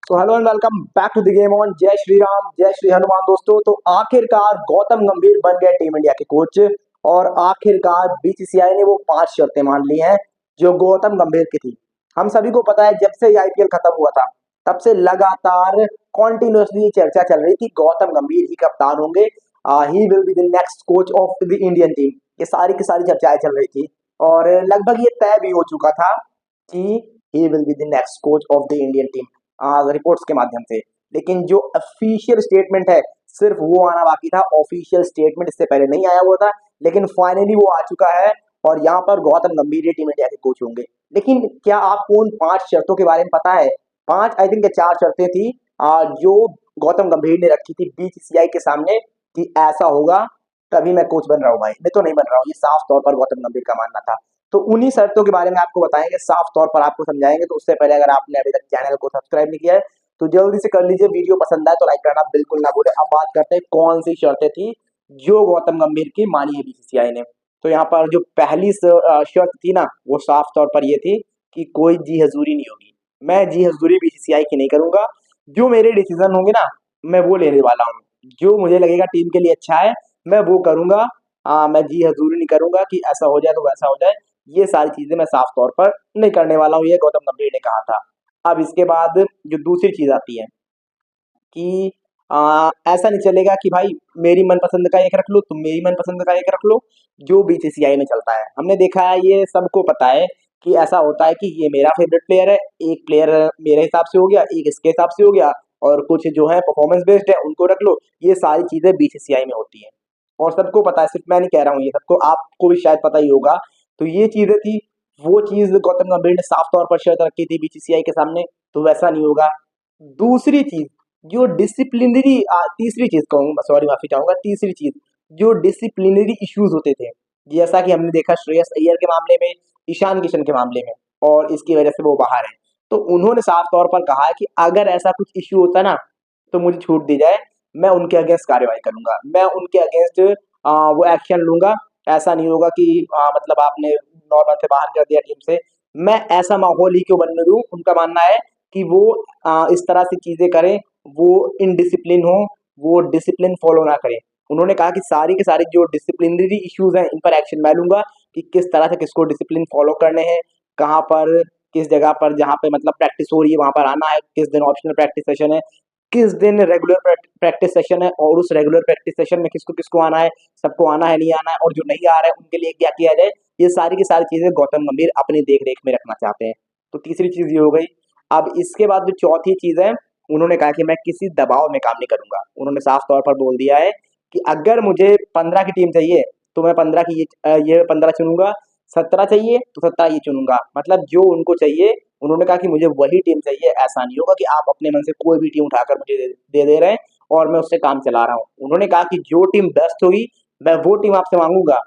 So hello and welcome back to the game on जय श्री राम जय श्री हनुमान। दोस्तों तो आखिरकार गौतम गंभीर बन गए टीम इंडिया के कोच और आखिरकार बीसीसीआई ने वो 5 शर्तें मान ली हैं जो गौतम गंभीर की थी। हम सभी को पता है जब से ये आईपीएल खत्म हुआ था तब से लगातार कॉन्टिन्यूसली चर्चा चल रही थी गौतम गंभीर ही कप्तान होंगे, he will be the next coach of the Indian team. ये सारी की सारी चर्चाएं चल रही थी और लगभग ये तय भी हो चुका था कि he will be the next coach of the Indian team reports के माध्यम से। लेकिन जो ऑफिशियल स्टेटमेंट है सिर्फ वो आना बाकी था। ऑफिशियल स्टेटमेंट इससे पहले नहीं आया हुआ था लेकिन फाइनली वो आ चुका है और यहाँ पर गौतम गंभीर टीम इंडिया के कोच होंगे। लेकिन क्या आपको उन 5 शर्तों के बारे में पता है? 5 आई थिंक 4 शर्तें थी जो गौतम गंभीर ने रखी थी बीसीसीआई के सामने कि ऐसा होगा तभी मैं कोच बन रहा हूँ भाई, मैं तो नहीं बन रहा हूँ। ये साफ तौर पर गौतम गंभीर का मानना था। तो उन्हीं शर्तों के बारे में आपको बताएंगे, साफ तौर पर आपको समझाएंगे। तो उससे पहले अगर आपने अभी तक चैनल को सब्सक्राइब नहीं किया है तो जल्दी से कर लीजिए। वीडियो पसंद आए तो लाइक करना बिल्कुल ना भूले। अब बात करते हैं कौन सी शर्तें थी जो गौतम गंभीर की मानी है बीसीसीआई ने। तो यहाँ पर जो पहली शर्त थी ना वो साफ तौर पर ये थी कि कोई जी हजूरी नहीं होगी। मैं जी हजूरी बीसीसीआई की नहीं करूंगा। जो मेरे डिसीजन होंगे ना मैं वो लेने वाला हूँ। जो मुझे लगेगा टीम के लिए अच्छा है मैं वो करूंगा। मैं जी हजूरी नहीं करूंगा कि ऐसा हो जाए तो वैसा हो जाए। ये सारी चीजें मैं साफ तौर पर नहीं करने वाला हूँ, ये गौतम गंभीर ने कहा था। अब इसके बाद जो दूसरी चीज आती है कि ऐसा नहीं चलेगा कि भाई मेरी मनपसंद का एक रख लो, तुम मेरी मनपसंद का एक रख लो। जो बीसीसीआई में चलता है हमने देखा है, ये सबको पता है कि ऐसा होता है कि ये मेरा फेवरेट प्लेयर है, एक प्लेयर मेरे हिसाब से हो गया, एक इसके हिसाब से हो गया और कुछ जो है परफॉर्मेंस बेस्ड है उनको रख लो। ये सारी चीजें बीसीसीआई में होती हैं और सबको पता है, सिर्फ मैं नहीं कह रहा हूँ, ये सबको आपको भी शायद पता ही होगा। तो ये चीजें थी, वो चीज गौतम गंभीर ने साफ तौर पर शर्त रखी थी बीसीसीआई के सामने, तो वैसा नहीं होगा। दूसरी चीज जो डिसिप्लिनरी तीसरी चीज कहूंगा, सॉरी माफी चाहूंगा, तीसरी चीज जो डिसिप्लिनरी इश्यूज होते थे, जैसा कि हमने देखा श्रेयस अय्यर के मामले में, ईशान किशन के मामले में, और इसकी वजह से वो बाहर है। तो उन्होंने साफ तौर पर कहा है कि अगर ऐसा कुछ इश्यू होता ना तो मुझे छूट दी जाए, मैं उनके अगेंस्ट कार्रवाई करूंगा, मैं उनके अगेंस्ट वो एक्शन लूंगा। ऐसा नहीं होगा कि मतलब आपने नॉर्मल से बाहर कर दिया टीम से। मैं ऐसा माहौल ही क्यों बनने दूं। उनका मानना है कि वो इस तरह से चीजें करें, वो इनडिसिप्लिन हो, वो डिसिप्लिन फॉलो ना करें। उन्होंने कहा कि सारी के सारी जो डिसिप्लिनरी इश्यूज हैं इन पर एक्शन मैं लूंगा कि किस तरह से किसको डिसिप्लिन फॉलो करने हैं, कहाँ पर किस जगह पर जहाँ पे मतलब प्रैक्टिस हो रही है वहां पर आना है, किस दिन ऑप्शनल प्रैक्टिस सेशन है, किस दिन रेगुलर प्रैक्टिस सेशन है और उस रेगुलर प्रैक्टिस सेशन में किसको किसको आना है, सबको आना है नहीं आना है, और जो नहीं आ रहा है उनके लिए क्या किया जाए। ये सारी की सारी चीजें गौतम गंभीर अपनी देख रेख में रखना चाहते हैं। तो तीसरी चीज ये हो गई। अब इसके बाद जो चौथी चीज है, उन्होंने कहा कि मैं किसी दबाव में काम नहीं करूंगा। उन्होंने साफ तौर पर बोल दिया है कि अगर मुझे 15 की टीम चाहिए तो मैं 15 की ये 15 चुनूंगा, 17 चाहिए तो 17 ये चुनूंगा। मतलब जो उनको चाहिए, उन्होंने कहा कि मुझे वही टीम चाहिए। ऐसा नहीं होगा कि आप अपने मन से कोई भी टीम उठाकर मुझे दे रहे हैं और मैं उससे काम चला रहा हूँ। उन्होंने कहा कि जो टीम बेस्ट होगी मैं वो टीम आपसे मांगूंगा,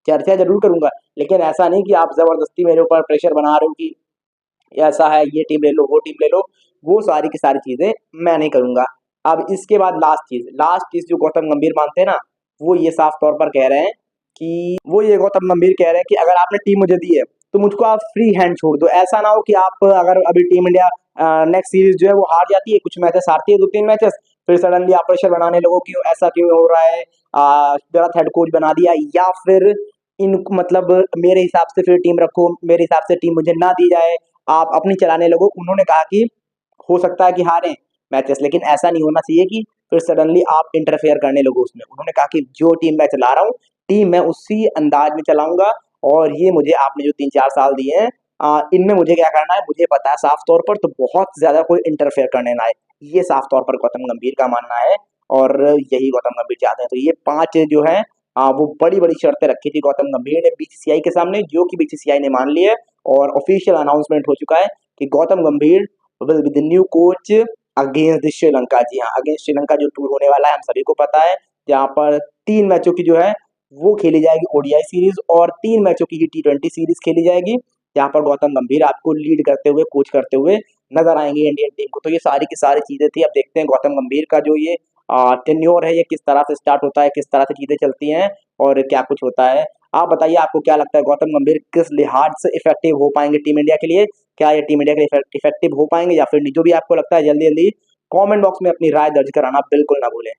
चर्चा जरूर करूंगा, लेकिन ऐसा नहीं कि आप जबरदस्ती मेरे ऊपर प्रेशर बना रहे हो कि ऐसा है ये टीम ले लो वो टीम ले लो। वो सारी की सारी चीजें मैं नहीं करूंगा। अब इसके बाद लास्ट चीज जो गौतम गंभीर मानते हैं ना, वो ये साफ तौर पर कह रहे हैं कि वो ये गौतम गंभीर कह रहे हैं कि अगर आपने टीम मुझे दी है तो मुझको आप फ्री हैंड छोड़ दो। ऐसा ना हो कि आप अगर अभी टीम इंडिया नेक्स्ट सीरीज जो है वो हार जाती है, कुछ मैचेस हारती है, 2-3 मैचेस, फिर सडनली आप प्रेशर बनाने लगो कि ऐसा क्यों हो रहा है, गलत हेड कोच बना दिया, या फिर इन मतलब मेरे हिसाब से फिर टीम रखो, मेरे हिसाब से टीम मुझे ना दी जाए, आप अपनी चलाने लगो। उन्होंने कहा कि हो सकता है कि हारें मैचेस, लेकिन ऐसा नहीं होना चाहिए कि फिर सडनली आप इंटरफेयर करने लगो उसमें। उन्होंने कहा कि जो टीम मैं चला रहा हूँ, टीम मैं उसी अंदाज में चलाऊंगा और ये मुझे आपने जो 3-4 साल दिए हैं इनमें मुझे क्या करना है मुझे पता है साफ तौर पर, तो बहुत ज्यादा कोई इंटरफेयर करने ना आए। ये साफ तौर पर गौतम गंभीर का मानना है और यही गौतम गंभीर चाहते हैं। तो ये 5 जो है वो बड़ी बड़ी शर्तें रखी थी गौतम गंभीर ने बीसीसीआई के सामने, जो कि बीसीसीआई ने मान ली है और ऑफिशियल अनाउंसमेंट हो चुका है कि Gautam Gambhir will be the new coach against Sri Lanka. जी हाँ, अगेंस्ट श्रीलंका जो टूर होने वाला है हम सभी को पता है, जहाँ पर 3 मैचों की जो है वो खेली जाएगी ओडीआई सीरीज और 3 मैचों की T20 सीरीज खेली जाएगी, जहाँ पर गौतम गंभीर आपको लीड करते हुए, कोच करते हुए नजर आएंगे इंडियन टीम को। तो ये सारी की सारी चीजें थी। अब देखते हैं गौतम गंभीर का जो ये टेन्योर है ये किस तरह से स्टार्ट होता है, किस तरह से चीजें चलती हैं और क्या कुछ होता है। आप बताइए आपको क्या लगता है गौतम गंभीर किस लिहाज से इफेक्टिव हो पाएंगे टीम इंडिया के लिए? क्या ये टीम इंडिया के लिए इफेक्टिव हो पाएंगे या फिर नहीं? जो भी आपको लगता है जल्दी जल्दी कमेंट बॉक्स में अपनी राय दर्ज कराना बिल्कुल ना भूलें।